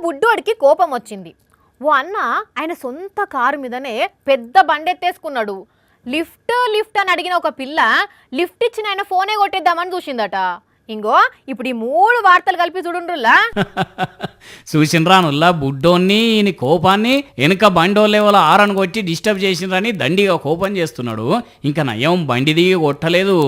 బుడ్డోడికి కోపం వచ్చింది. ఓ అన్న ఆయన సొంత కారు మీదనే పెద్ద బండెత్తేసుకున్నాడు. లిఫ్ట్ లిఫ్ట్ అని అడిగిన ఒక పిల్ల లిఫ్ట్ ఇచ్చిన ఆయన ఫోనే కొట్టేద్దామని చూసిందట. ఇంగో ఇప్పుడు ఈ 3 వార్తలు కలిపి చూడుండ్రులా. చూసినరానుల్లా బుడ్డోన్ని ఈయన కోపాన్ని వెనుక బండోళ్ళే వాళ్ళ ఆరని కొట్టి డిస్టర్బ్ చేసినరని దండిగా కోపం చేస్తున్నాడు. ఇంకా నయం బండి దిగి కొట్టలేదు.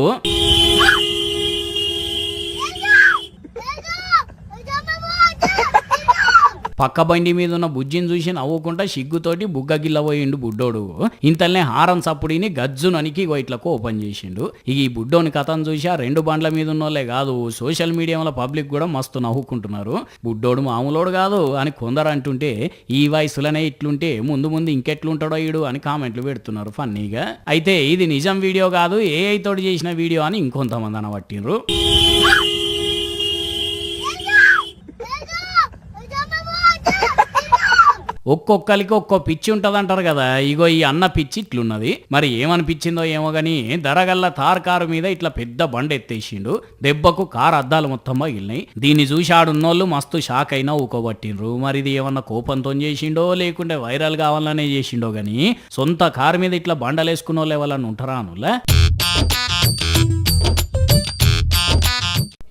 పక్క బండి మీద ఉన్న బుజ్జిని చూసి నవ్వుకుంటా సిగ్గుతోటి బుగ్గ గిల్లబోయిండు బుడ్డోడు. ఇంతల్నే హారం సప్పుడిని గజ్జుననికి ఇట్లా కోపం చేసిండు. ఇక ఈ బుడ్డోని కథను చూసి ఆ 2 బండ్ల మీద ఉన్నోళ్ళే కాదు, సోషల్ మీడియాలో పబ్లిక్ కూడా మస్తు నవ్వుకుంటున్నారు. బుడ్డోడు మామూలోడు కాదు అని కొందరు అంటుంటే, ఈ వయసులోనే ఇట్లుంటే ముందు ముందు ఇంకెట్లుంటాడో ఈడు అని కామెంట్లు పెడుతున్నారు ఫన్నీగా. అయితే ఇది నిజం వీడియో కాదు, ఏఐ తోటి చేసిన వీడియో అని ఇంకొంతమంది అనబట్టిండ్రు. ఒక్కొక్కరికి ఒక్కో పిచ్చి ఉంటదంటారు కదా, ఇగో ఈ అన్న పిచ్చి ఇట్లున్నది. మరి ఏమనిపించిందో ఏమో గానీ ధరగల్ల తార్ కారు మీద ఇట్లా పెద్ద బండ ఎత్తేసిండు. దెబ్బకు కారు అద్దాలు మొత్తం పగిలినాయి. దీన్ని చూసి ఆడున్నోళ్ళు మస్తు షాక్ అయినా ఊకోబట్టిండ్రు. మరి ఇది ఏమన్నా కోపంతో చేసిండో లేకుంటే వైరల్ కావాలనే చేసిండో గానీ సొంత కారు మీద ఇట్లా బండలేసుకున్న వాళ్ళు ఎవరన్నా ఉంటారా అనులా.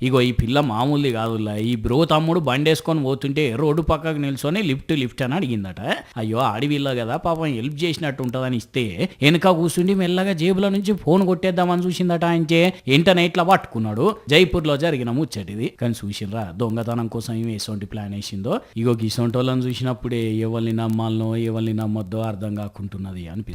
ఇగో ఈ పిల్ల మామూలుది కాదులా. ఈ బ్రో తమ్ముడు బండేసుకొని పోతుంటే రోడ్డు పక్కకు నిల్చొని లిఫ్ట్ అని అడిగిందట. అయ్యో ఆడివిల్ల కదా పాపం హెల్ప్ చేసినట్టు ఉంటుందని ఇస్తే వెనక కూర్చుండి మెల్లగా జేబుల నుంచి ఫోన్ కొట్టేద్దామని చూసిందట. ఆయనచే వెంటనే ఇట్లా పట్టుకున్నాడు. జైపూర్లో జరిగిన ముచ్చటిది. కానీ చూసిండ్రా దొంగతనం కోసం ఏమి ఎసొంటి ప్లాన్ వేసిందో. ఇగో గిసొంటోళ్ళని చూసినప్పుడే ఎవరిని నమ్మాలనో ఎవరిని నమ్మొద్దో అర్థం కాకుంటున్నది అనిపిస్తుంది.